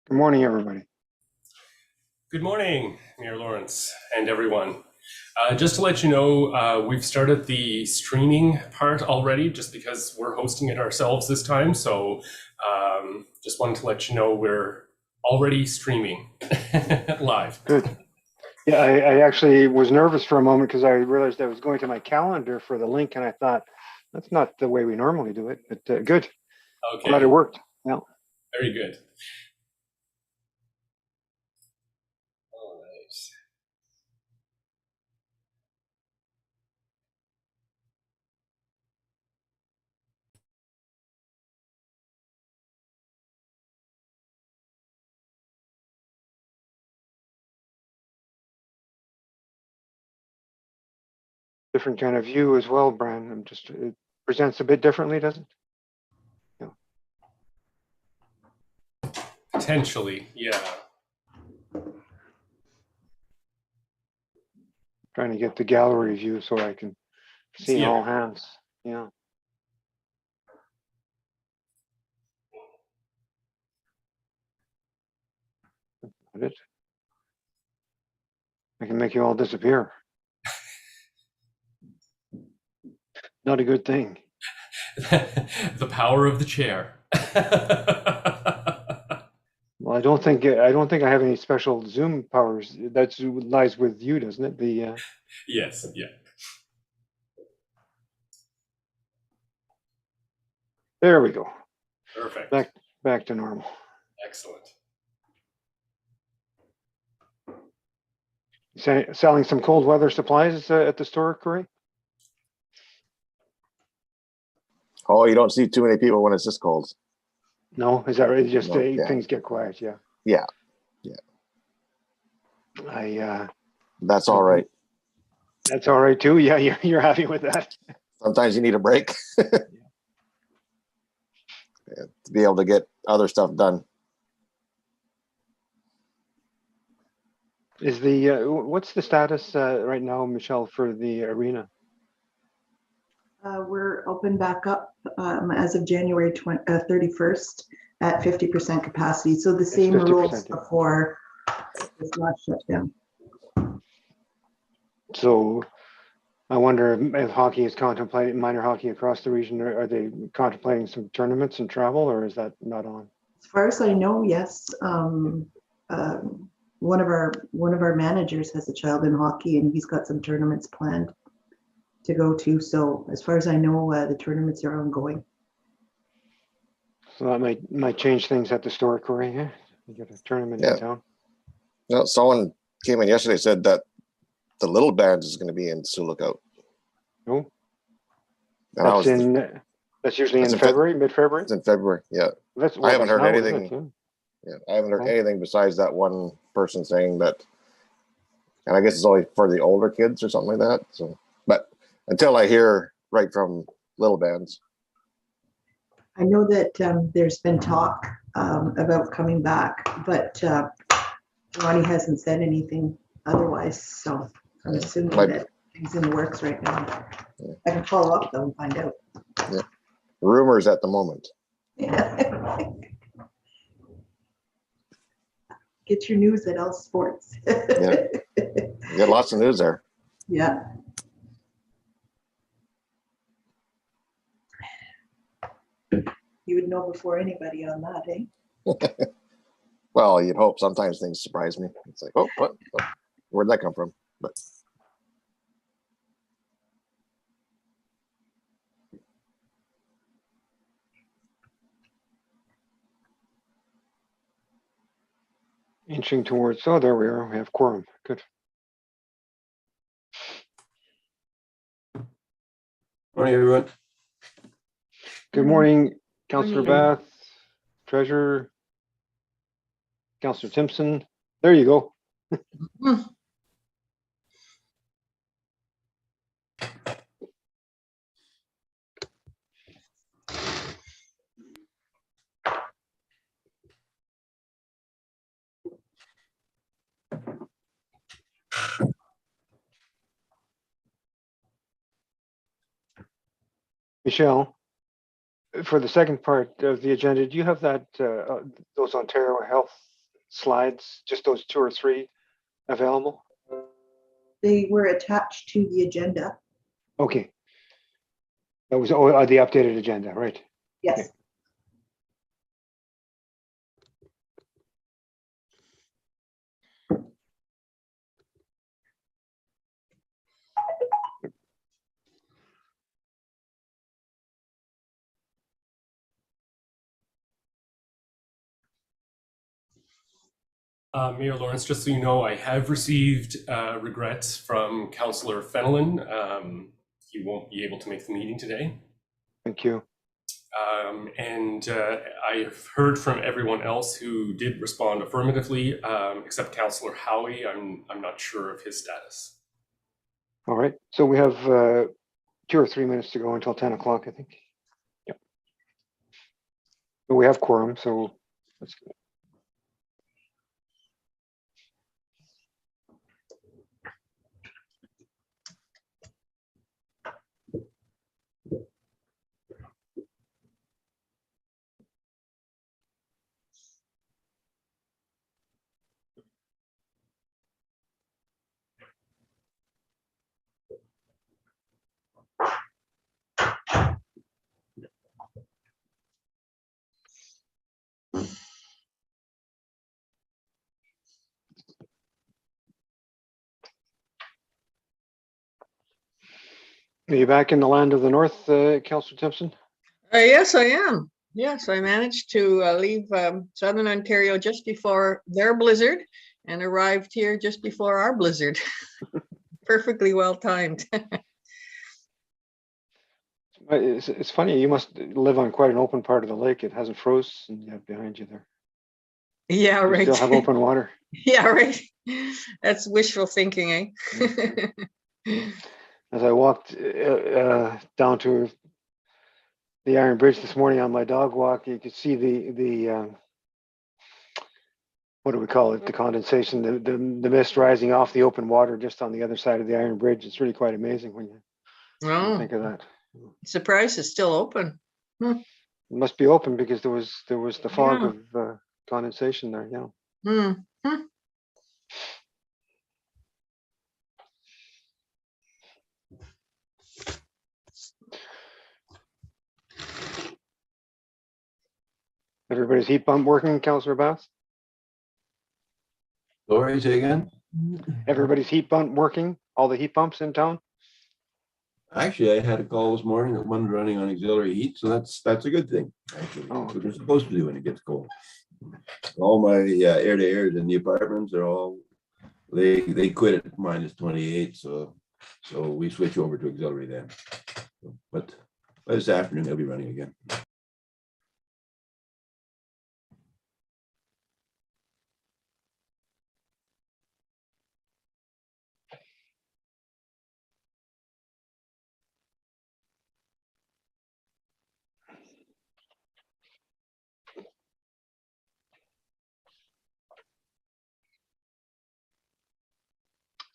Good morning, everybody. Good morning, Mayor Lawrence and everyone. Just to let you know, we've started the streaming part already just because we're hosting it ourselves this time. So just wanted to let you know we're already streaming live. Good. Yeah, I actually was nervous for a moment because I realized I was going to my calendar for the link, and I thought that's not the way we normally do it. But good, glad it Okay, worked. Yeah, very good. All right. different kind of view as well, Brian. I'm just it presents a bit differently, doesn't it? Yeah, Potentially, yeah. trying to get the gallery view so I can see Yeah. all hands. Yeah, got it. I can make you all disappear. Not a good thing. The power of the chair. Well, I don't think I have any special Zoom powers. That lies with you, doesn't it? The Yes, yeah. There we go. Perfect. Back to normal. Excellent. Selling some cold weather supplies at the store, Corey? Oh, you don't see too many people when it's this cold. No, is that right? Just No, yeah, things get quiet. Yeah, yeah, yeah. I. That's all right. That's all right too. Yeah, you're happy with that. Sometimes you need a break to be able to get other stuff done. Is the what's the status right now, Michelle, for the arena? We're open back up as of January 31st at 50% capacity. So the It's same rules 50%. Yeah. before this last shutdown. So I wonder if hockey is contemplating minor hockey across the region. Are they contemplating some tournaments and travel, or is that not on? As far as I know, yes. One of our managers has a child in hockey, and he's got some tournaments planned to go to. So as far as I know, the tournaments are ongoing. So that might change things at the store, Corey. Yeah, you got a tournament Yeah. in town. No, someone came in yesterday, said that the little bands is going to be in Sioux Lookout. Oh, And that's in. That's usually in February, mid-February. It's in February. Yeah, That's I haven't that's heard now, isn't anything. it? Yeah, I haven't heard Oh. anything besides that one person saying that. And I guess it's only for the older kids or something like that. So, but until I hear right from little bands. I know that there's been talk about coming back, but Ronnie hasn't said anything otherwise. So I'm assuming that things in the works right now. Yeah. I can follow up though and find out. Yeah. Rumors at the moment. Yeah. Get your news at L Sports. Yeah. You got lots of news there. Yeah. You would know before anybody on that, eh? Well, you'd hope. Sometimes things surprise me. It's like, oh, what? Where'd that come from? But Inching towards. Oh, there we are. We have quorum. Good. Morning, everyone. Good morning, Councillor Morning. Bath, Treasurer, Councillor Timpson. There you go. Michelle, for the second part of the agenda, do you have that those Ontario Health slides, just those 2 or 3 available? They were attached to the agenda. Okay. That was the updated agenda, right? Yes. Okay. Mayor Lawrence, just so you know, I have received regrets from Councillor Fenelon. He won't be able to make the meeting today. Thank you. And I've heard from everyone else who did respond affirmatively, except Councillor Howie. I'm not sure of his status. All right. So we have 2 or 3 minutes to go until 10 o'clock, I think. Yep. But we have quorum, so that's good. Are you back in the land of the north, Councillor Timpson? Yes, I am. Yes, I managed to leave Southern Ontario just before their blizzard and arrived here just before our blizzard. Perfectly well timed. It's funny, you must live on quite an open part of the lake. It hasn't frozen yet behind you there. Yeah, You right. still have open water. Yeah, right. That's wishful thinking, eh? As I walked down to the Iron Bridge this morning on my dog walk, you could see the what do we call it? The condensation, the mist rising off the open water just on the other side of the Iron Bridge. It's really quite amazing when you Oh, think of that. surprised it's still open. It must be open because there was the fog Yeah. of condensation there. Yeah. Hmm. Hmm. Everybody's heat pump working, Councillor Bass? Sorry, say again? Everybody's heat pump working? All the heat pumps in town? Actually, I had a call this morning that one's running on auxiliary heat, so that's a good thing. Actually, Oh. that's what they're supposed to do when it gets cold. All my air to airs in the apartments are all they quit at -28, so we switch over to auxiliary then. But by this afternoon, they'll be running again.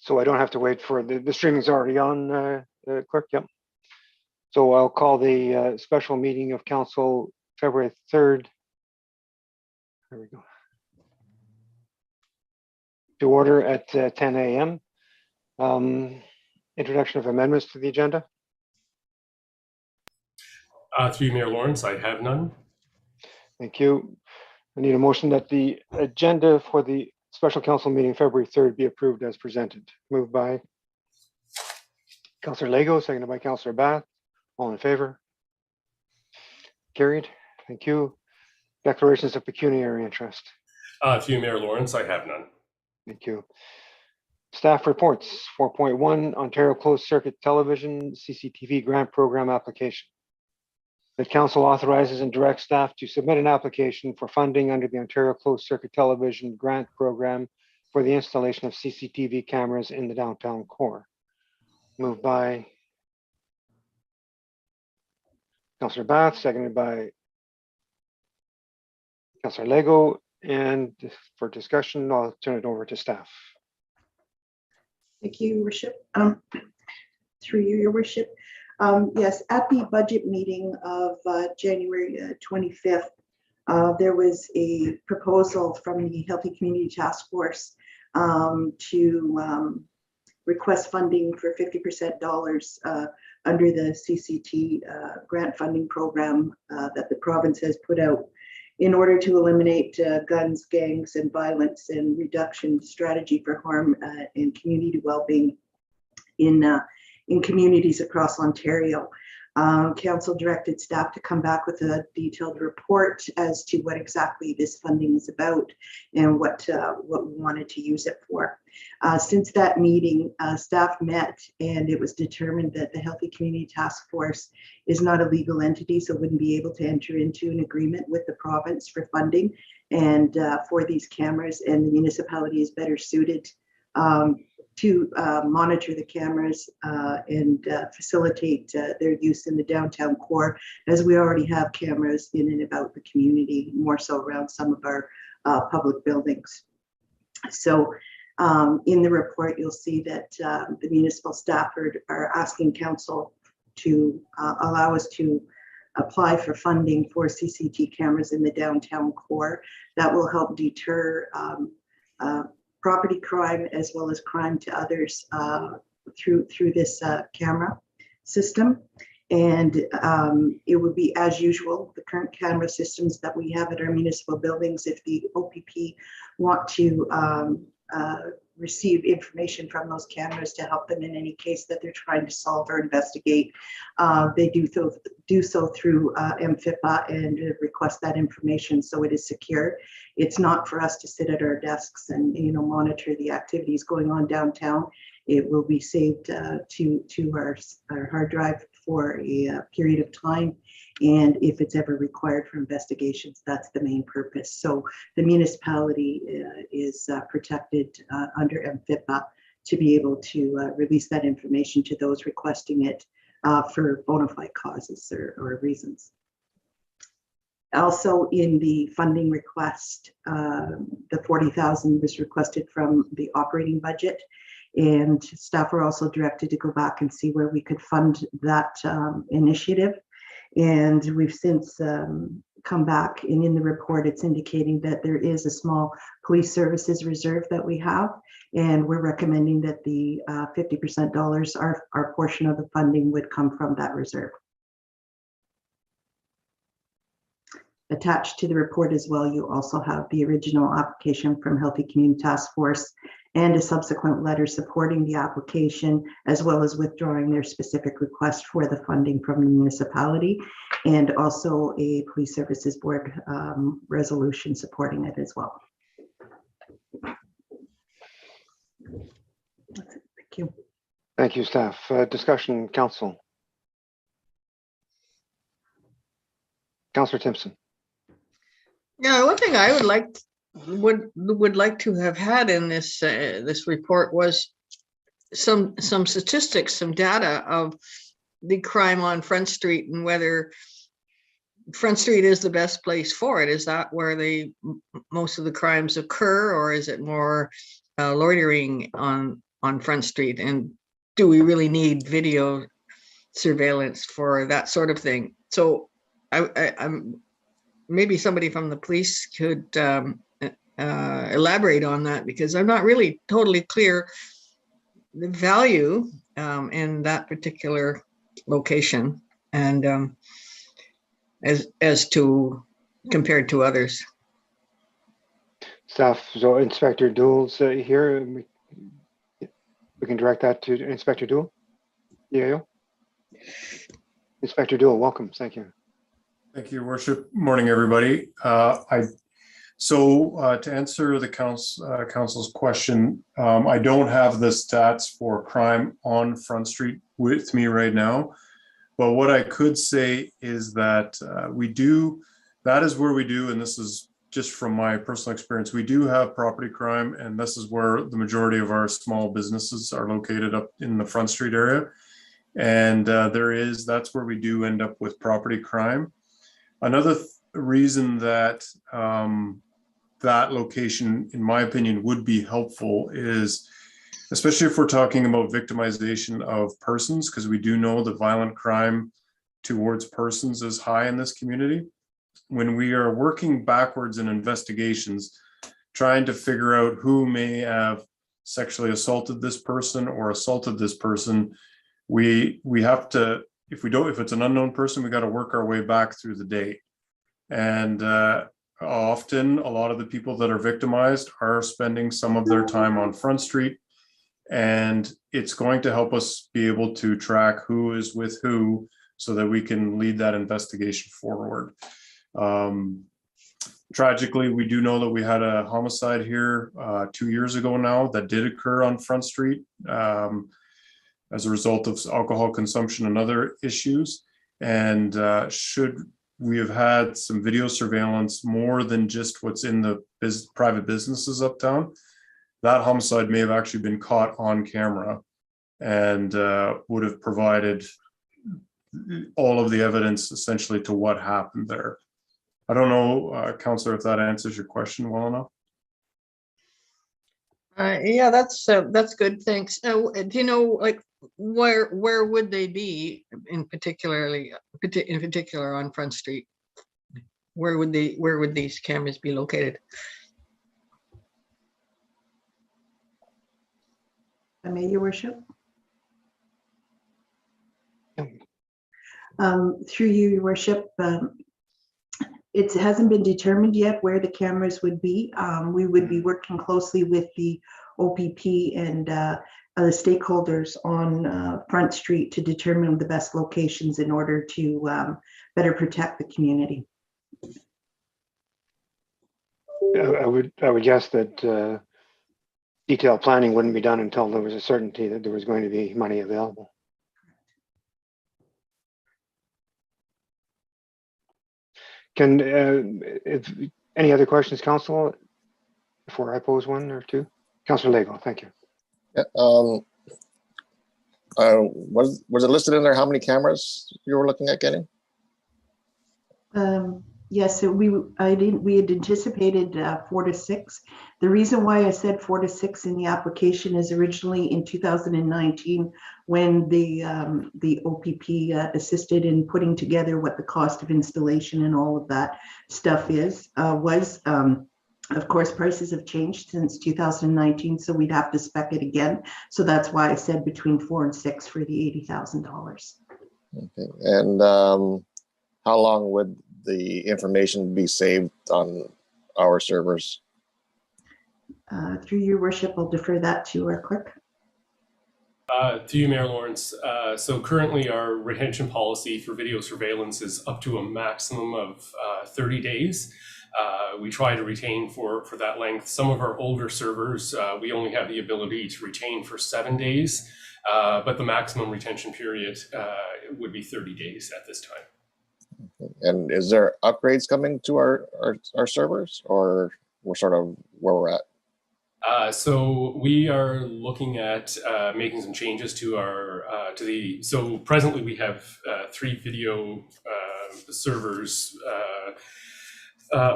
So I don't have to wait for the streaming's already on, Clerk. Yep. So I'll call the special meeting of council February 3rd. There we go. To order at 10 a.m. Introduction of amendments to the agenda. Through you, Mayor Lawrence, I have none. Thank you. I need a motion that the agenda for the special council meeting February 3rd be approved as presented. Moved by Councillor Lego, seconded by Councillor Bath. All in favor? Carried. Thank you. Declarations of pecuniary interest. Through you, Mayor Lawrence, I have none. Thank you. Staff reports 4.1 Ontario Closed Circuit Television CCTV Grant Program application. The council authorizes and directs staff to submit an application for funding under the Ontario Closed Circuit Television Grant Program for the installation of CCTV cameras in the downtown core. Moved by Councillor Bath, seconded by Councillor Lego. And for discussion, I'll turn it over to staff. Thank you, Your Worship. Through you, Your Worship. Yes, at the budget meeting of January 25th, There was a proposal from the Healthy Community Task Force to request funding for 50% dollars under the CCT grant funding program that the province has put out in order to eliminate guns, gangs, and violence, and reduction strategy for harm and community well-being in communities across Ontario. Council directed staff to come back with a detailed report as to what exactly this funding is about and what we wanted to use it for. Since that meeting, staff met, and it was determined that the Healthy Community Task Force is not a legal entity, so wouldn't be able to enter into an agreement with the province for funding and for these cameras, and the municipality is better suited to monitor the cameras and facilitate their use in the downtown core, as we already have cameras in and about the community, more so around some of our public buildings. So in the report, you'll see that the municipal staff are asking council to allow us to apply for funding for CCT cameras in the downtown core. That will help deter property crime as well as crime to others through this camera system. And it would be, as usual, the current camera systems that we have at our municipal buildings. If the OPP want to receive information from those cameras to help them in any case that they're trying to solve or investigate, they do so through MFIPA and request that information, so it is secure. It's not for us to sit at our desks and monitor the activities going on downtown. It will be saved to our hard drive for a period of time, and if it's ever required for investigations, that's the main purpose. So the municipality is protected under MFIPA to be able to release that information to those requesting it for bona fide causes or reasons. Also, in the funding request, the 40,000 was requested from the operating budget, and staff were also directed to go back and see where we could fund that initiative. And we've since come back, and in the report, it's indicating that there is a small police services reserve that we have, and we're recommending that the 50% dollars, our portion of the funding, would come from that reserve. Attached to the report as well, you also have the original application from Healthy Community Task Force and a subsequent letter supporting the application, as well as withdrawing their specific request for the funding from the municipality, and also a Police Services Board resolution supporting it as well. That's it. Thank you. Thank you, staff. Discussion, council. Councillor Timpson. Yeah, one thing I would like to have had in this this report was some statistics, some data of the crime on Front Street, and whether Front Street is the best place for it. Is that where most of the crimes occur, or is it more loitering on Front Street? And do we really need video surveillance for that sort of thing? So I'm maybe somebody from the police could elaborate on that, because I'm not really totally clear the value in that particular location, and as to compared to others. Staff, so Inspector Doole's here. We can direct that to Inspector Doole. Yeah. Inspector Doole, welcome. Thank you. Thank you, Worship. Morning, everybody. To answer the council's question, I don't have the stats for crime on Front Street with me right now, but what I could say is that that is where we do, and this is just from my personal experience, we do have property crime, and this is where the majority of our small businesses are located, up in the Front Street area. And that's where we do end up with property crime. Another reason that that location, in my opinion, would be helpful is, especially if we're talking about victimization of persons, because we do know the violent crime towards persons is high in this community. when we are working backwards in investigations, trying to figure out who may have sexually assaulted this person or assaulted this person, we have to, if it's an unknown person, we got to work our way back through the day. And often a lot of the people that are victimized are spending some of their time on Front Street, and it's going to help us be able to track who is with who so that we can lead that investigation forward. Tragically, we do know that we had a homicide here 2 years ago now that did occur on Front Street as a result of alcohol consumption and other issues. And should we have had some video surveillance more than just what's in the private businesses uptown, that homicide may have actually been caught on camera and would have provided all of the evidence essentially to what happened there. I don't know, Counselor, if that answers your question well enough. Yeah, that's good. Thanks. Do you know, like, where would they be in particular on Front Street? Where would these cameras be located? I may, Your Worship. Through you, Your Worship, it hasn't been determined yet where the cameras would be. We would be working closely with the OPP and the stakeholders on Front Street to determine the best locations in order to better protect the community. I would guess that detailed planning wouldn't be done until there was a certainty that there was going to be money available. If any other questions, Council, before I pose one or two? Councillor Lego, thank you. Yeah, was it listed in there how many cameras you were looking at getting? Yes, so we had anticipated 4 to 6. The reason why I said 4 to 6 in the application is originally in 2019, when the OPP assisted in putting together what the cost of installation and all of that stuff was. Of course, prices have changed since 2019, so we'd have to spec it again. So that's why I said between 4 and 6 for the $80,000. Okay, and how long would the information be saved on our servers? Through your worship, I'll defer that to our clerk. To you, Mayor Lawrence. So currently our retention policy for video surveillance is up to a maximum of 30 days. We try to retain for that length. Some of our older servers, we only have the ability to retain for 7 days, but the maximum retention period would be 30 days at this time. And is there upgrades coming to our servers, or we're sort of where we're at? So we are looking at making some changes to our so presently we have 3 video servers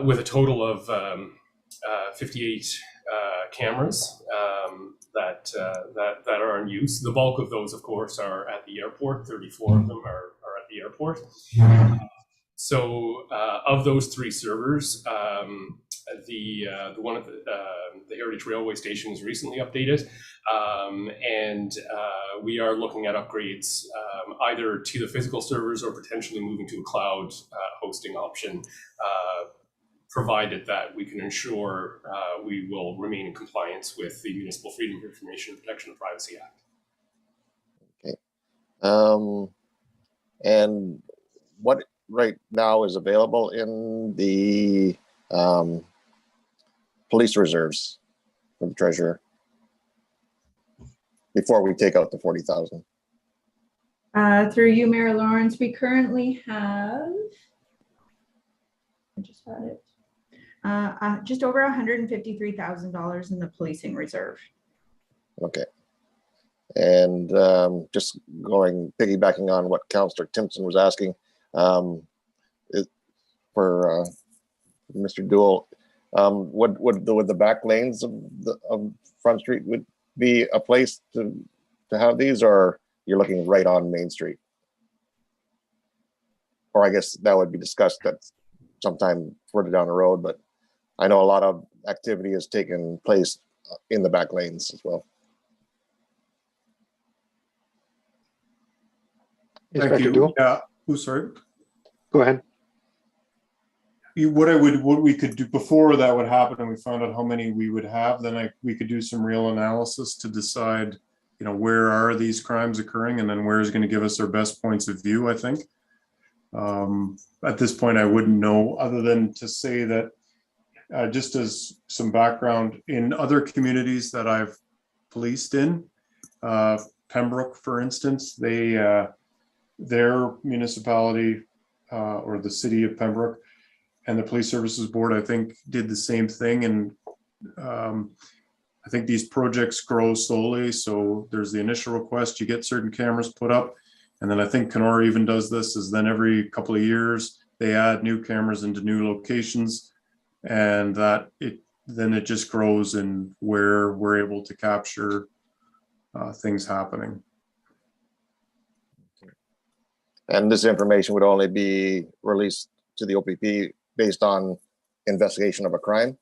with a total of 58 cameras that are in use. The bulk of those, of course, are at the airport. 34 of them are at the airport. So of those 3 servers, the one at the Heritage Railway Station was recently updated, and we are looking at upgrades either to the physical servers or potentially moving to a cloud hosting option, provided that we can ensure we will remain in compliance with the Municipal Freedom of Information and Protection of Privacy Act. Okay. And what right now is available in the police reserves for the treasurer before we take out the 40,000? Through you, Mayor Lawrence, we currently have, I just had it, just over $153,000 in the policing reserve. Okay. And just piggybacking on what Councillor Timpson was asking, for Mr. Dool, would the back lanes of Front Street would be a place to have these, or you're looking right on Main Street? Or I guess that would be discussed at sometime further down the road, but I know a lot of activity has taken place in the back lanes as well. Thank Inspector you. Dual, Yeah, oh, sorry. go ahead. What we could do before that would happen and we found out how many we would have, then we could do some real analysis to decide, you know, where are these crimes occurring and then where is going to give us our best points of view, I think. At this point, I wouldn't know, other than to say that just as some background, in other communities that I've policed in, Pembroke, for instance, their municipality or the city of Pembroke and the Police Services Board, I think, did the same thing. And I think these projects grow slowly. So there's the initial request, you get certain cameras put up. And then I think Kenora even does this, is then every couple of years, they add new cameras into new locations. And then it just grows in where we're able to capture things happening. And this information would only be released to the OPP based on investigation of a crime,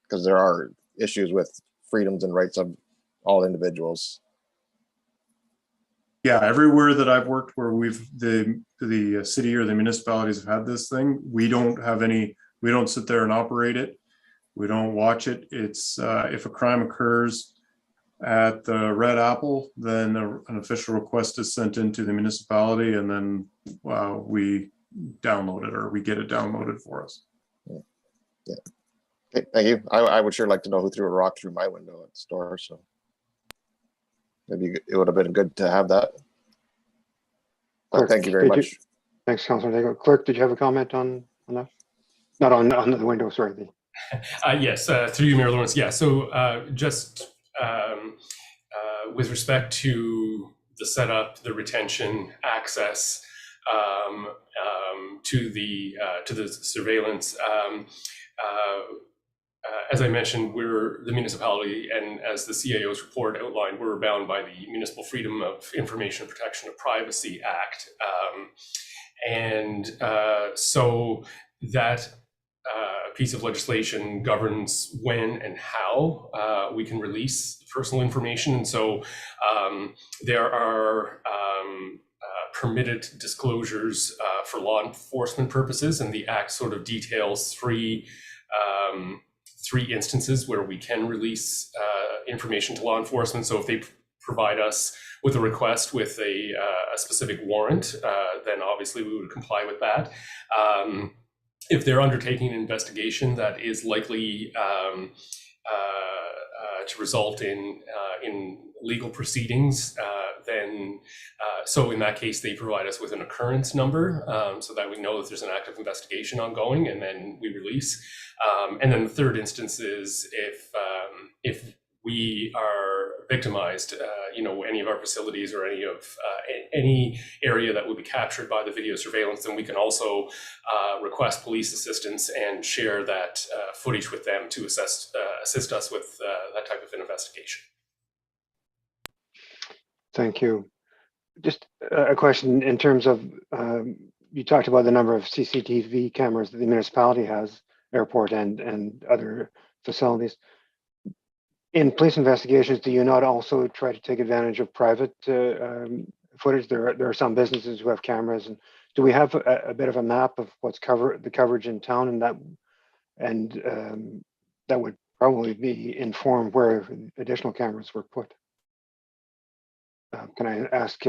because there are issues with freedoms and rights of all individuals. Yeah, everywhere that I've worked where the city or the municipalities have had this thing, we don't sit there and operate it. We don't watch it. It's if a crime occurs at the Red Apple, then an official request is sent into the municipality, and then we download it, or we get it downloaded for us. Yeah. Okay, thank you. I would sure like to know who threw a rock through my window at the store, so maybe it would have been good to have that. Clerk, thank you very much. Thanks, Councilor Daigle. Clerk, did you have a comment on that? Not on the window, sorry. Yes, through you, Mayor Lawrence. Yeah, so just with respect to the setup, the retention, access to the surveillance, as I mentioned, we're the municipality, and as the CAO's report outlined, we're bound by the Municipal Freedom of Information and Protection of Privacy Act. So that piece of legislation governs when and how we can release personal information. And so there are permitted disclosures for law enforcement purposes, and the Act sort of details three instances where we can release information to law enforcement. So if they provide us with a request with a specific warrant, then obviously we would comply with that. If they're undertaking an investigation that is likely to result in legal proceedings, then so in that case they provide us with an occurrence number so that we know that there's an active investigation ongoing, and then we release. And then the third instance is if we are victimized, any of our facilities or any area that would be captured by the video surveillance, then we can also request police assistance and share that footage with them to assist us with that type of an investigation. Thank you. Just a question in terms of, you talked about the number of CCTV cameras that the municipality has, airport and other facilities. In police investigations, do you not also try to take advantage of private footage? There are some businesses who have cameras, and do we have a bit of a map of what's the coverage in town, and that would probably be informed where additional cameras were put? Can I ask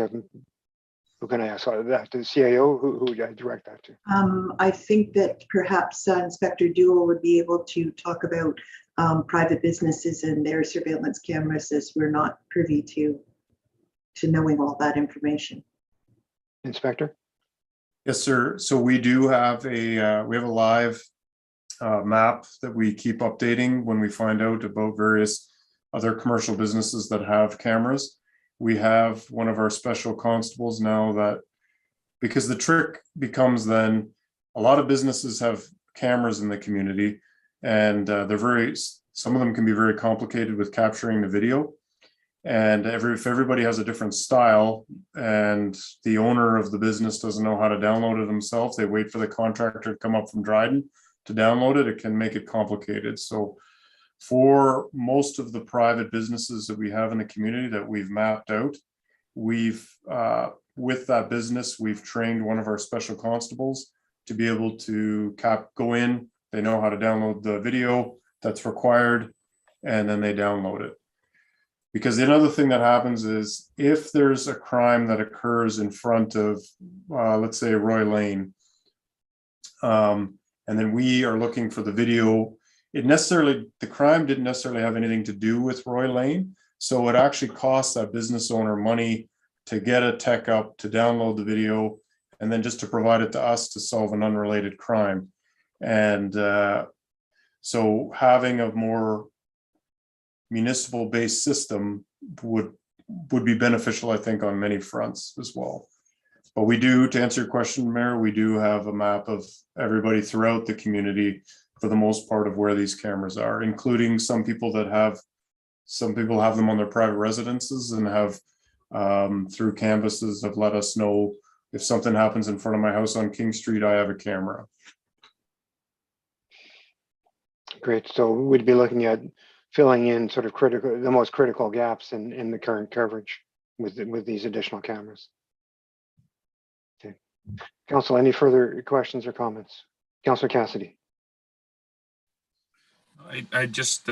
who can I ask that? To the CAO? Who would I direct that to? I think that perhaps Inspector Dual would be able to talk about private businesses and their surveillance cameras, as we're not privy to knowing all that information. Inspector? Yes, sir. So we do have a live map that we keep updating when we find out about various other commercial businesses that have cameras. We have one of our special constables now, that because the trick becomes then a lot of businesses have cameras in the community, and some of them can be very complicated with capturing the video. And if everybody has a different style and the owner of the business doesn't know how to download it themselves, they wait for the contractor to come up from Dryden to download it, it can make it complicated. So for most of the private businesses that we have in the community that we've mapped out, we've, with that business, we've trained one of our special constables to be able to go in, they know how to download the video that's required, and then they download it. Because the other thing that happens is if there's a crime that occurs in front of, let's say, Roy Lane, and then we are looking for the video, the crime didn't necessarily have anything to do with Roy Lane. So it actually costs that business owner money to get a tech up, to download the video, and then just to provide it to us to solve an unrelated crime. And so having a more municipal-based system would be beneficial, I think, on many fronts as well. But we do, to answer your question, Mayor, we do have a map of everybody throughout the community for the most part of where these cameras are, including some people have them on their private residences and have through canvases have let us know if something happens in front of my house on King Street, I have a camera. Great. So we'd be looking at filling in sort of the most critical gaps in the current coverage with these additional cameras. Okay. Council, any further questions or comments? Councillor Cassidy. I just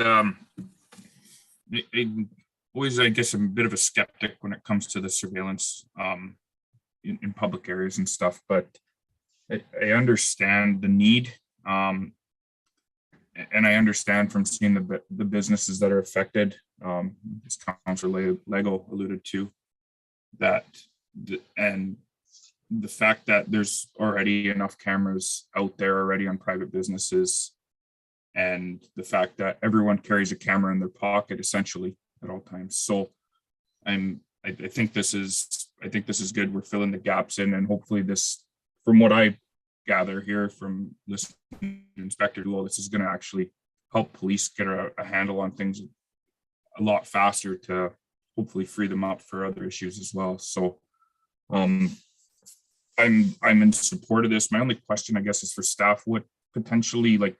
always, I guess, I'm a bit of a skeptic when it comes to the surveillance in public areas and stuff, but I understand the need, and I understand from seeing the businesses that are affected, as Councillor Lego alluded to, and the fact that there's already enough cameras out there already on private businesses, and the fact that everyone carries a camera in their pocket essentially at all times. So I think this is good. We're filling the gaps in, and hopefully this, from what I gather here from listening to Inspector Lowe, this is going to actually help police get a handle on things a lot faster to hopefully free them up for other issues as well. So I'm in support of this. My only question, I guess, is for staff. What potentially, like,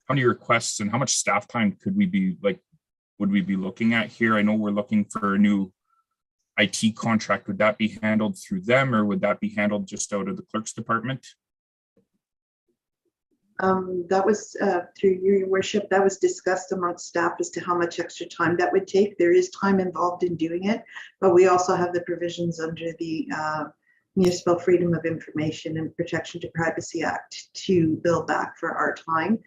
how many requests and how much staff time would we be looking at here? I know we're looking for a new IT contract. Would that be handled through them, or would that be handled just out of the clerk's department? That was through your worship, that was discussed amongst staff as to how much extra time that would take. There is time involved in doing it, but we also have the provisions under the Municipal Freedom of Information and Protection to Privacy Act to bill back for our time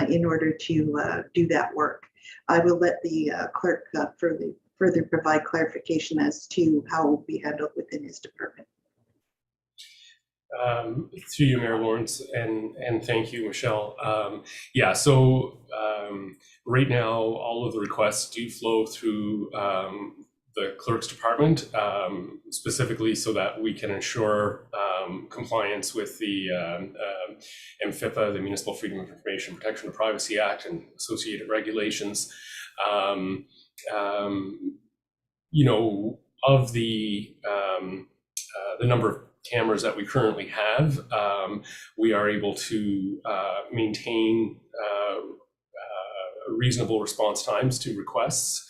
in order to do that work. I will let the clerk further provide clarification as to how it will be handled within his department. Through you, Mayor Lawrence, and thank you, Michelle. Yeah, so right now, all of the requests do flow through the clerk's department, specifically so that we can ensure compliance with the MFIPA, the Municipal Freedom of Information Protection and Privacy Act, and associated regulations. You know, of the number of cameras that we currently have, we are able to maintain reasonable response times to requests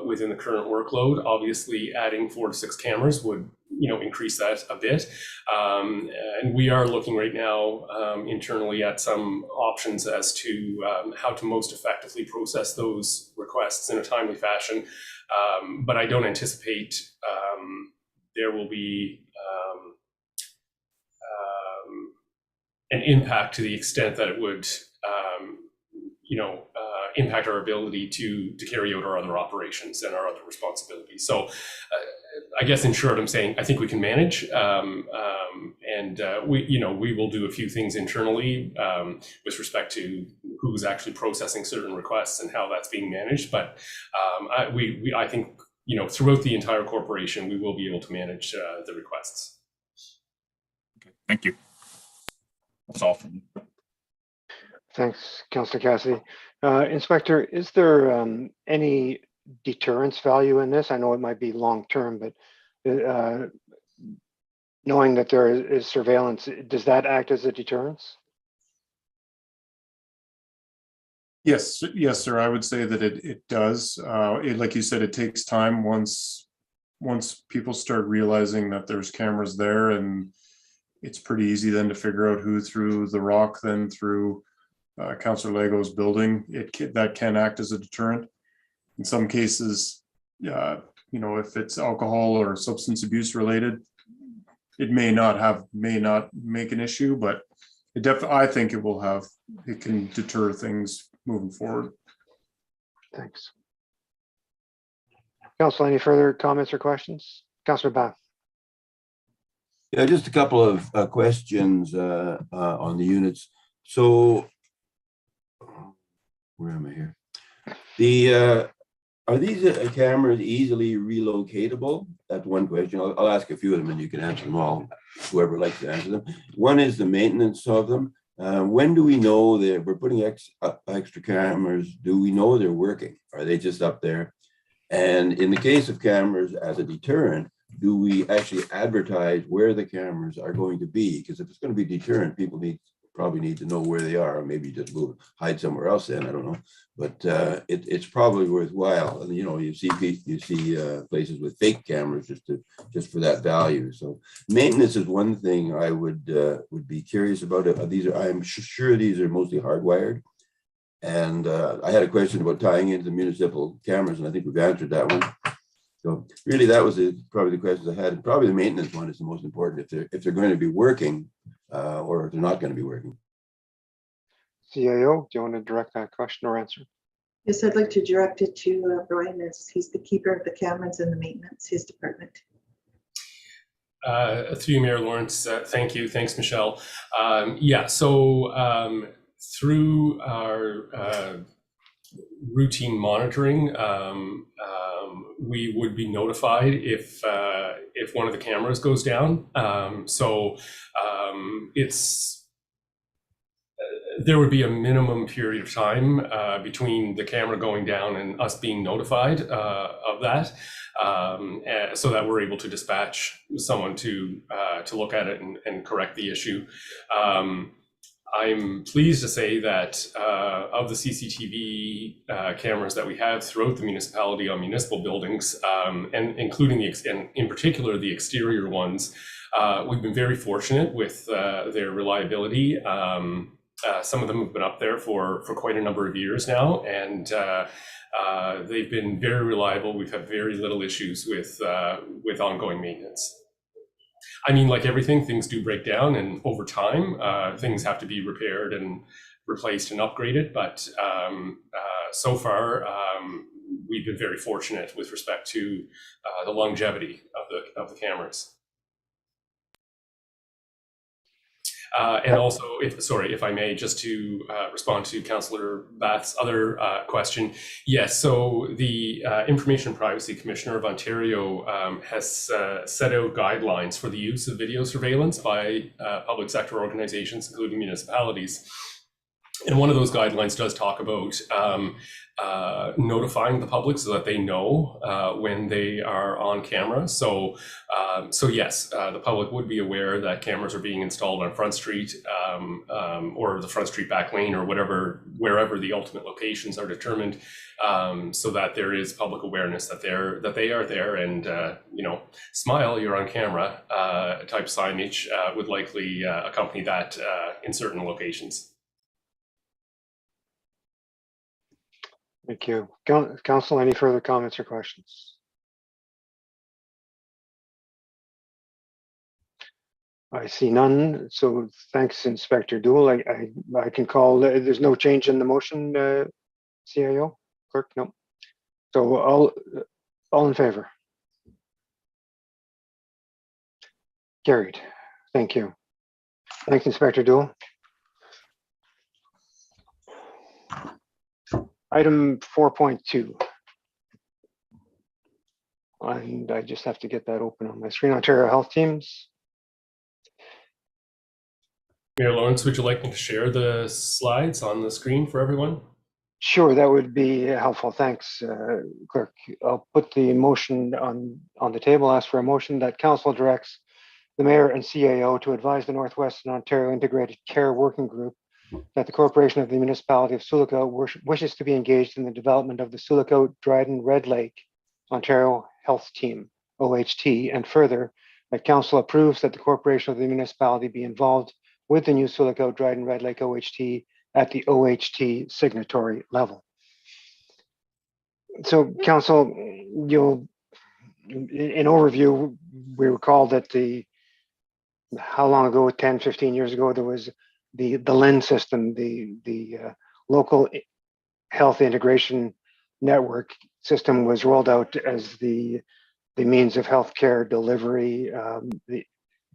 within the current workload. Obviously, adding 4 to 6 cameras would, increase that a bit. And we are looking right now internally at some options as to how to most effectively process those requests in a timely fashion. But I don't anticipate there will be an impact to the extent that it would, impact our ability to carry out our other operations and our other responsibilities. So I guess in short, I'm saying I think we can manage, and we will do a few things internally with respect to who's actually processing certain requests and how that's being managed. But I think, throughout the entire corporation, we will be able to manage the requests. Okay, thank you. That's all from me. Thanks, Councillor Cassidy. Inspector, is there any deterrence value in this? I know it might be long-term, but knowing that there is surveillance, does that act as a deterrence? Yes, yes, sir. I would say that it does. Like you said, it takes time once people start realizing that there's cameras there, and it's pretty easy then to figure out who threw the rock then through Councillor Lego's building. That can act as a deterrent. In some cases, if it's alcohol or substance abuse related, it may not make an issue, but I think it can deter things moving forward. Thanks. Council, any further comments or questions? Councillor Bath. Yeah, just a couple of questions on the units. So, where am I here? Are these cameras easily relocatable? That's one question. I'll ask a few of them and you can answer them all, whoever likes to answer them. One is the maintenance of them. When do we know that we're putting extra cameras? Do we know they're working? Are they just up there? And in the case of cameras as a deterrent, do we actually advertise where the cameras are going to be? Because if it's going to be deterrent, people probably need to know where they are, or maybe just hide somewhere else. Then I don't know, but it's probably worthwhile. And you see places with fake cameras just for that value. So maintenance is one thing I would be curious about. I'm sure these are mostly hardwired. And I had a question about tying into the municipal cameras, and I think we've answered that one. So really, that was probably the questions I had. And probably the maintenance one is the most important. If they're going to be working, or if they're not going to be working. CIO, do you want to direct that question or answer? Yes, I'd like to direct it to Brian, as he's the keeper of the cameras and the maintenance, his department. Through you, Mayor Lawrence, thank you. Thanks, Michelle. So through our routine monitoring, we would be notified if one of the cameras goes down. There would be a minimum period of time between the camera going down and us being notified of that, so that we're able to dispatch someone to look at it and correct the issue. I'm pleased to say that of the CCTV cameras that we have throughout the municipality on municipal buildings, and including in particular the exterior ones, we've been very fortunate with their reliability. Some of them have been up there for quite a number of years now, and they've been very reliable. We've had very little issues with ongoing maintenance. I mean, like everything, things do break down, and over time, things have to be repaired and replaced and upgraded. But so far, we've been very fortunate with respect to the longevity of the cameras. And also, if I may, just to respond to Councillor Bath's other question. Yes, so the Information Privacy Commissioner of Ontario has set out guidelines for the use of video surveillance by public sector organizations, including municipalities. And one of those guidelines does talk about notifying the public so that they know when they are on camera. So yes, the public would be aware that cameras are being installed on Front Street or the Front Street back lane or wherever the ultimate locations are determined, so that there is public awareness that they are there, and smile, you're on camera type signage would likely accompany that in certain locations. Thank you. Council, any further comments or questions? I see none. So thanks, Inspector Dool. I can call, there's no change in the motion, CIO? Clerk? No. So all in favor? Carried. Thank you. Thanks, Inspector Dool. Item 4.2. And I just have to get that open on my screen. Ontario Health Teams. Mayor Lawrence, would you like me to share the slides on the screen for everyone? Sure, that would be helpful. Thanks, Clerk. I'll put the motion on the table, ask for a motion that council directs the mayor and CAO to advise the Northwestern Ontario Integrated Care Working Group that the corporation of the municipality of Sioux wishes to be engaged in the development of the Sioux Dryden Red Lake Ontario Health Team, OHT, and further, that council approves that the corporation of the municipality be involved with the new Sioux Dryden Red Lake OHT at the OHT signatory level. So council, you'll, in overview, we recall that how long ago, 10, 15 years ago, there was the LIN system, the local health integration network system was rolled out as the means of healthcare delivery, the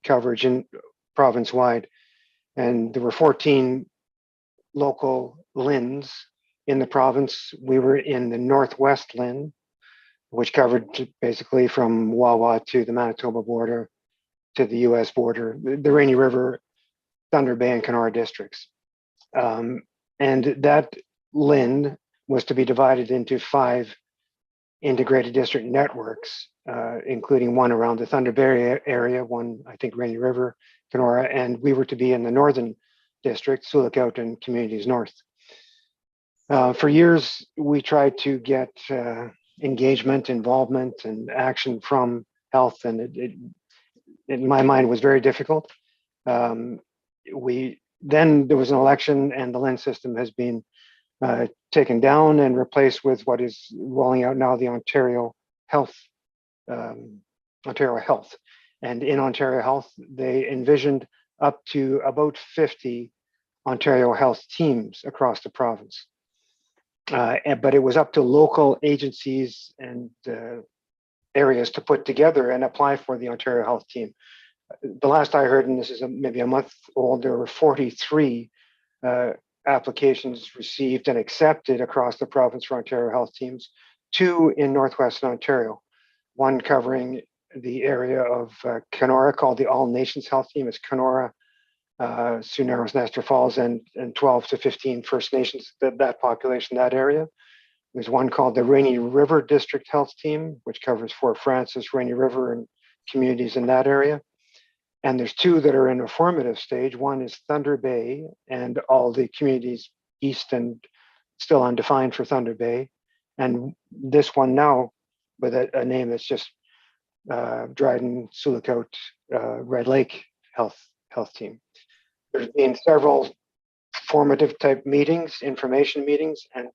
coverage in province-wide. And there were 14 local LINs in the province. We were in the Northwest LIN, which covered basically from Wawa to the Manitoba border to the US border, the Rainy River, Thunder Bay, and Kenora districts. And that LIN was to be divided into 5 integrated district networks, including one around the Thunder Bay area, one, I think, Rainy River, Kenora, and we were to be in the northern district, Sioux Lookout and Communities North. For years, we tried to get engagement, involvement, and action from health, and it in my mind was very difficult. Then there was an election, and the LIN system has been taken down and replaced with what is rolling out now, the Ontario Health. And in Ontario Health, they envisioned up to about 50 Ontario Health teams across the province. But it was up to local agencies and areas to put together and apply for the Ontario Health team. The last I heard, and this is maybe a month old, there were 43 applications received and accepted across the province for Ontario Health teams, 2 in Northwestern Ontario, one covering the area of Kenora called the All Nations Health Team. It's Kenora, Sioux Narrows, Nestor Falls, and 12 to 15 First Nations, that population, that area. There's one called the Rainy River District Health Team, which covers Fort Francis, Rainy River, and communities in that area. And there's 2 that are in a formative stage. One is Thunder Bay and all the communities east and still undefined for Thunder Bay. And this one now with a name that's just Dryden Sioux Lookout Red Lake Health Team. There's been several formative type meetings, information meetings, and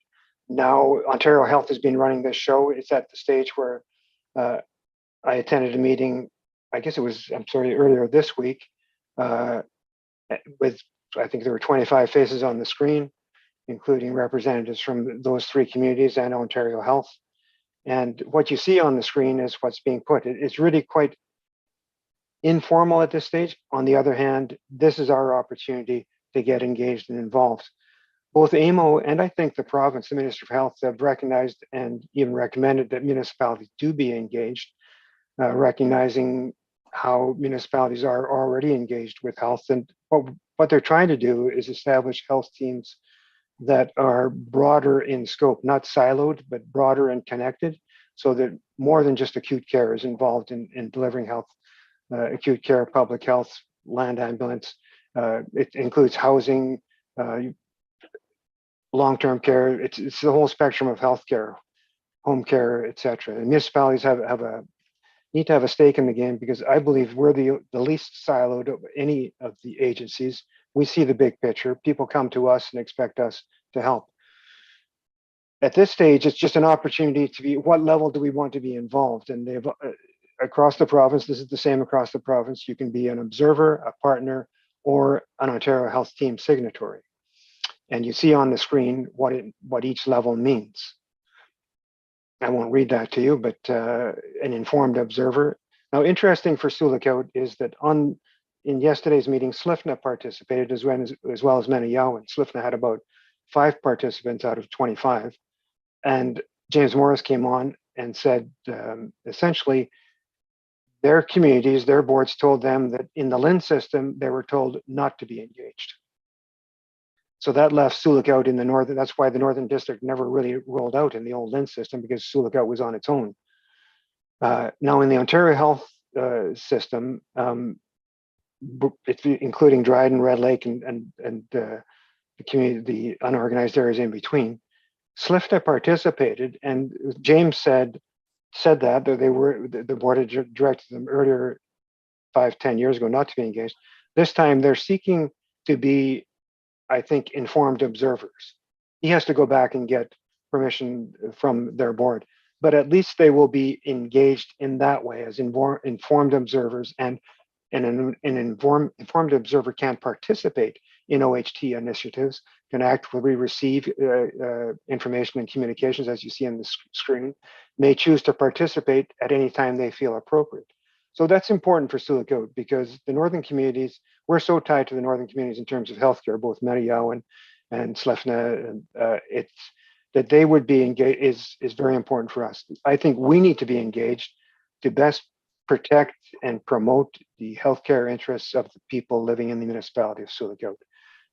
now Ontario Health has been running this show. It's at the stage where I attended a meeting, I guess it was, earlier this week, with, I think there were 25 faces on the screen, including representatives from those 3 communities and Ontario Health. And what you see on the screen is what's being put. It's really quite informal at this stage. On the other hand, this is our opportunity to get engaged and involved. Both AMO and I think the province, the Minister of Health, have recognized and even recommended that municipalities do be engaged, recognizing how municipalities are already engaged with health. And what they're trying to do is establish health teams that are broader in scope, not siloed, but broader and connected, so that more than just acute care is involved in delivering health, acute care, public health, land ambulance. It includes housing, long-term care. It's the whole spectrum of healthcare, home care, et cetera. And municipalities need to have a stake in the game, because I believe we're the least siloed of any of the agencies. We see the big picture. People come to us and expect us to help. At this stage, it's just an opportunity to be, what level do we want to be involved? And they've across the province, this is the same across the province. You can be an observer, a partner, or an Ontario Health Team signatory. And you see on the screen what each level means. I won't read that to you, but an informed observer. Now, interesting for Sioux Lookout is that in yesterday's meeting, SLIFNA participated as well as Menayau. SLIFNA had about 5 participants out of 25. And James Morris came on and said, essentially, their communities, their boards told them that in the LIN system, they were told not to be engaged. So that left Sioux Lookout in the northern. That's why the Northern District never really rolled out in the old Lynn system, because Sioux Lookout was on its own. Now in the Ontario Health system, including Dryden, Red Lake, and the community, the unorganized areas in between, SLIFNA participated, and James said that they were, the board had directed them earlier 5-10 years ago not to be engaged. This time they're seeking to be, I think, informed observers. He has to go back and get permission from their board, but at least they will be engaged in that way as informed observers, and an informed observer can participate in OHT initiatives, can actively receive information and communications, as you see on the screen, may choose to participate at any time they feel appropriate. So that's important for Sioux Lookout, because the northern communities, we're so tied to the northern communities in terms of healthcare, both Metayowan and SLIFNA, and it's that they would be engaged is very important for us. I think we need to be engaged to best protect and promote the healthcare interests of the people living in the municipality of Sioux Lookout.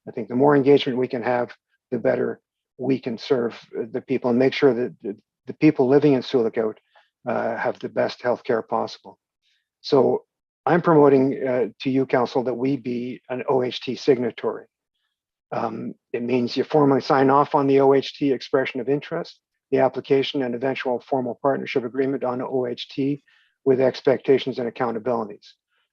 I think the more engagement we can have, the better we can serve the people and make sure that the people living in Sioux Lookout have the best healthcare possible. So I'm promoting to you, Council, that we be an OHT signatory. It means you formally sign off on the OHT expression of interest, the application and eventual formal partnership agreement on OHT with expectations and accountabilities.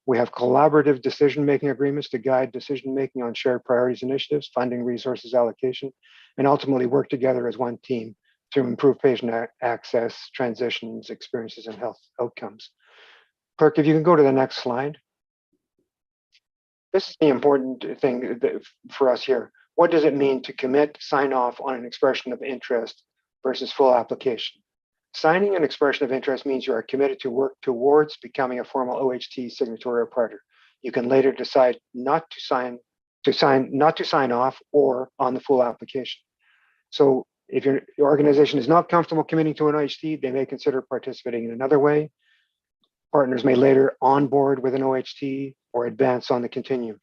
We have collaborative decision-making agreements to guide decision-making on shared priorities initiatives, funding, resources allocation, and ultimately work together as one team to improve patient access, transitions, experiences, and health outcomes. Clerk, if you can go to the next slide. This is the important thing for us here. What does it mean to commit, sign off on an expression of interest versus full application? Signing an expression of interest means you are committed to work towards becoming a formal OHT signatory or partner. You can later decide not to sign off or on the full application. So if your organization is not comfortable committing to an OHT, they may consider participating in another way. Partners may later onboard with an OHT or advance on the continuum.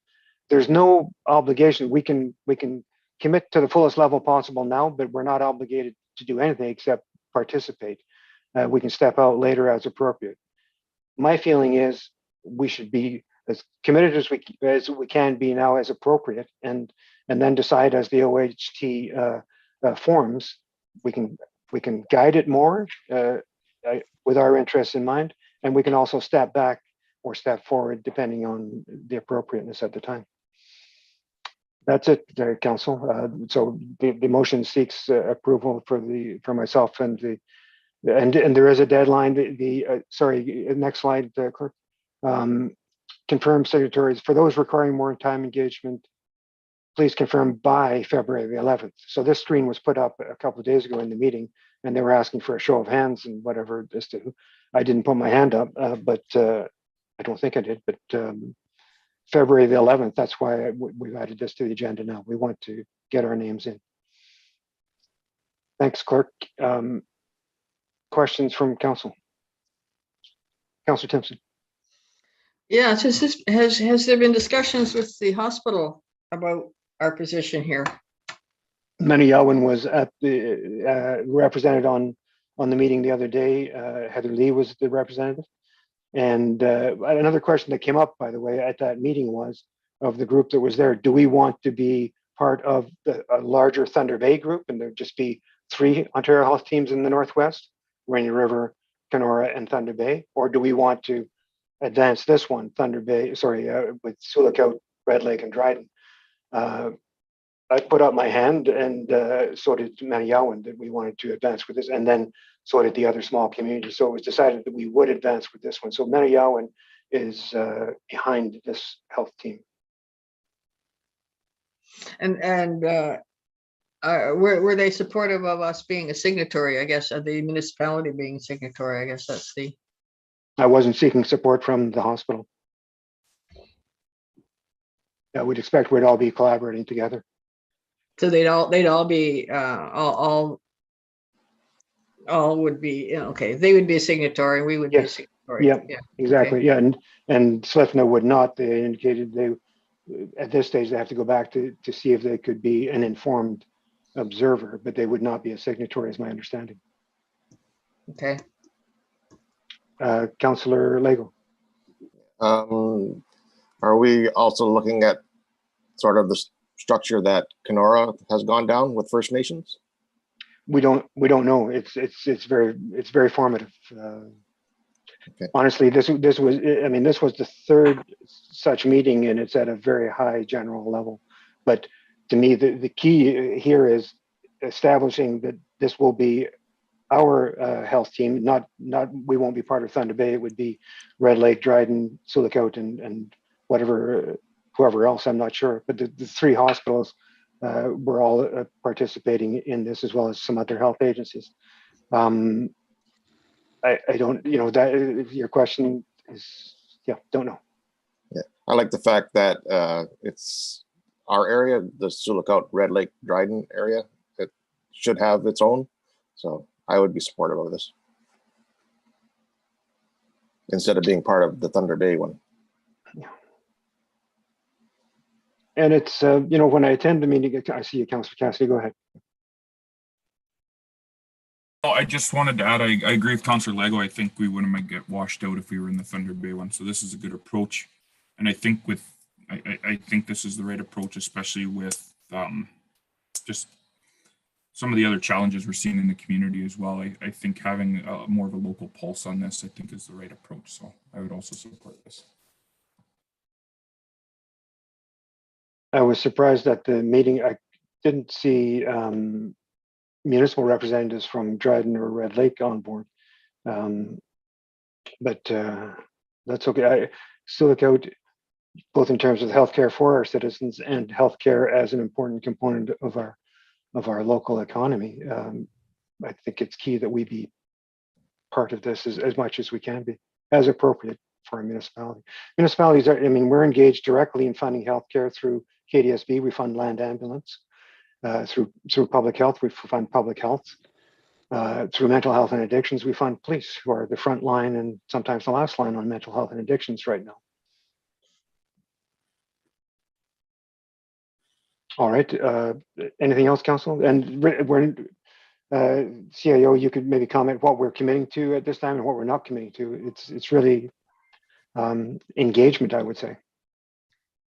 There's no obligation. We can commit to the fullest level possible now, but we're not obligated to do anything except participate. We can step out later as appropriate. My feeling is we should be as committed as we can be now as appropriate, and then decide as the OHT forms. We can guide it more with our interests in mind, and we can also step back or step forward depending on the appropriateness at the time. That's it, Council. So the motion seeks approval for myself and there is a deadline. Sorry, next slide, Clerk. Confirm signatories for those requiring more time engagement. Please confirm by February the 11th. So this screen was put up a couple of days ago in the meeting, and they were asking for a show of hands and whatever as to. I didn't put my hand up, but I don't think I did. But February the 11th. That's why we've added this to the agenda now. We want to get our names in. Thanks, Clerk. Questions from Council? Councillor Timpson. Yeah, has there been discussions with the hospital about our position here? Metayowan was at the represented on the meeting the other day. Heather Lee was the representative. And another question that came up, by the way, at that meeting was, of the group that was there, do we want to be part of a larger Thunder Bay group, and there'd just be 3 Ontario Health teams in the Northwest, Rainy River, Kenora, and Thunder Bay? Or do we want to advance this one, Thunder Bay, with Sioux Lookout, Red Lake, and Dryden? I put up my hand, and so did Metayowan, that we wanted to advance with this, and then so did the other small communities. So it was decided that we would advance with this one. So Metayowan is behind this health team. And were they supportive of us being a signatory? I guess of the municipality being a signatory. I guess that's the. I wasn't seeking support from the hospital. Yeah, we'd expect we'd all be collaborating together. So they'd all be all would be okay. They would be a signatory, and we would be a signatory. Yeah, exactly. Okay. Yeah, and SLIFNA would not. They indicated at this stage, they have to go back to see if they could be an informed observer, but they would not be a signatory, is my understanding. Okay. Councillor Lego. Are we also looking at sort of the structure that Kenora has gone down with First Nations? We don't know. It's very formative. Okay. Honestly, this was the third such meeting, and it's at a very high general level. But to me, the key here is establishing that this will be our health team. Not we won't be part of Thunder Bay. It would be Red Lake, Dryden, Sioux and whoever else. I'm not sure. But the three hospitals were all participating in this, as well as some other health agencies. I don't, that your question is, don't know. Yeah, I like the fact that it's our area, the Sioux Red Lake, Dryden area. It should have its own. So I would be supportive of this instead of being part of the Thunder Bay one. Yeah. And it's, when I attend the meeting, I see you, Councillor Cassidy, go ahead. Oh, I just wanted to add, I agree with Councillor Lego. I think we wouldn't get washed out if we were in the Thunder Bay one. So this is a good approach. And I think I think this is the right approach, especially with just some of the other challenges we're seeing in the community as well. I think having more of a local pulse on this, I think, is the right approach. So I would also support this. I was surprised at the meeting. I didn't see municipal representatives from Dryden or Red Lake on board, but that's okay. I still look out both in terms of healthcare for our citizens and healthcare as an important component of our local economy. I think it's key that we be part of this as much as we can be, as appropriate for a municipality. Municipalities are, we're engaged directly in funding healthcare through KDSB. We fund land ambulance. Through public health, we fund public health. Through mental health and addictions, we fund police, who are the front line and sometimes the last line on mental health and addictions right now. All right. Anything else, Council? And we're CIO, you could maybe comment what we're committing to at this time and what we're not committing to. It's really engagement, I would say.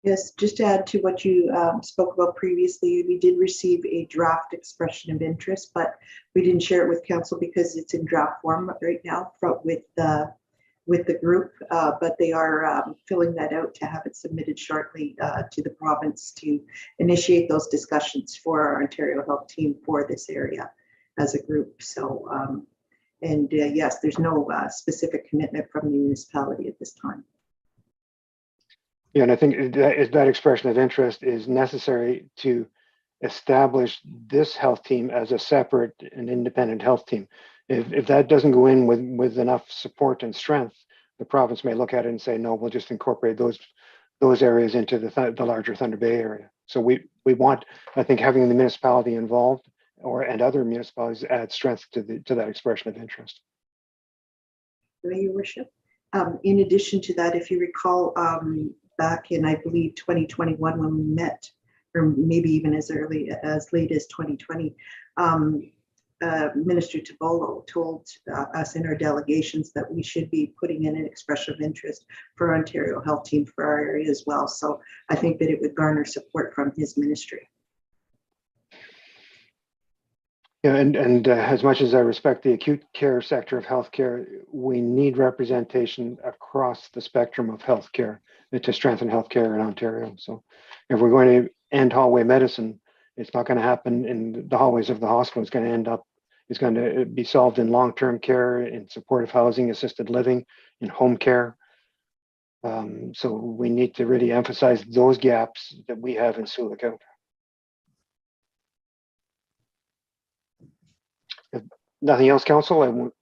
Yes, just to add to what you spoke about previously, we did receive a draft expression of interest, but we didn't share it with council because it's in draft form right now with the group, but they are filling that out to have it submitted shortly to the province to initiate those discussions for our Ontario Health team for this area as a group. So, yes, there's no specific commitment from the municipality at this time. Yeah, and I think that expression of interest is necessary to establish this health team as a separate and independent health team. If that doesn't go in with enough support and strength, the province may look at it and say, no, we'll just incorporate those areas into the larger Thunder Bay area. So we want, I think, having the municipality involved and other municipalities add strength to that expression of interest. Your worship. In addition to that, if you recall, back in, I believe, 2021 when we met, or maybe even as late as 2020, Minister Tabolo told us in our delegations that we should be putting in an expression of interest for Ontario Health Team for our area as well. So I think that it would garner support from his ministry. Yeah, and as much as I respect the acute care sector of healthcare, we need representation across the spectrum of healthcare to strengthen healthcare in Ontario. So if we're going to end hallway medicine, it's not going to happen in the hallways of the hospital. It's going to be solved in long-term care, in supportive housing, assisted living, in home care. So we need to really emphasize those gaps that we have in Sioux. Nothing else, Council. I won't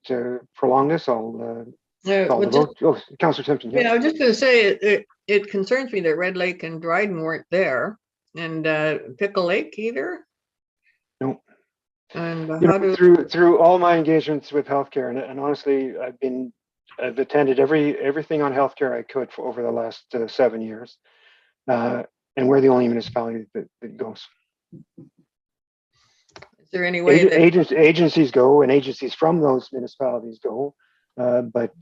prolong this. I'll call the vote. Oh, Councillor Simpson. Yeah, I was just going to say it concerns me that Red Lake and Dryden weren't there, and Pickle Lake either. No. And through all my engagements with healthcare, and honestly, I've attended everything on healthcare I could for over the last 7 years. And we're the only municipality that goes. Is there any way that, Agencies go, and agencies from those municipalities go, but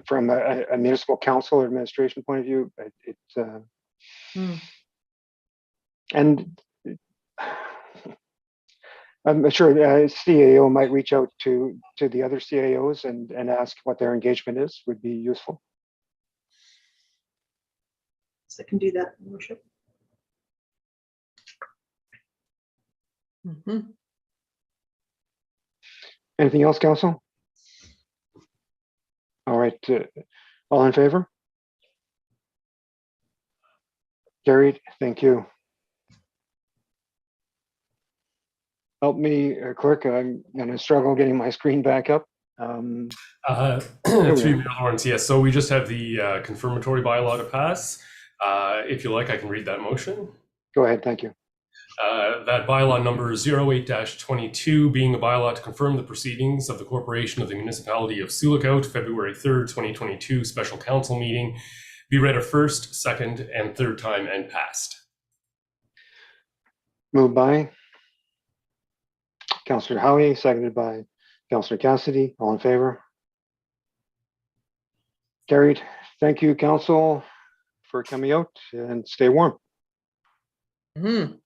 from a municipal council or administration point of view, Hmm. and I'm sure CAO might reach out to the other CAOs and ask what their engagement is, would be useful. So I can do that, Your Worship. Mhm. Anything else, council? All right, all in favor? Carried, thank you. Help me, clerk, I'm gonna struggle getting my screen back up. Through we Mayor Lawrence, yes. So we just have the confirmatory bylaw to pass. If you like, I can read that motion. Go ahead, thank you. That bylaw number 08-22 being a bylaw to confirm the proceedings of the corporation of the municipality of Sioux, February 3rd, 2022 special council meeting, be read a first, second, and third time and passed. Moved by Councillor Howie, seconded by Councillor Cassidy. All in favor? Carried. Thank you, council, for coming out, and stay warm. Mhm.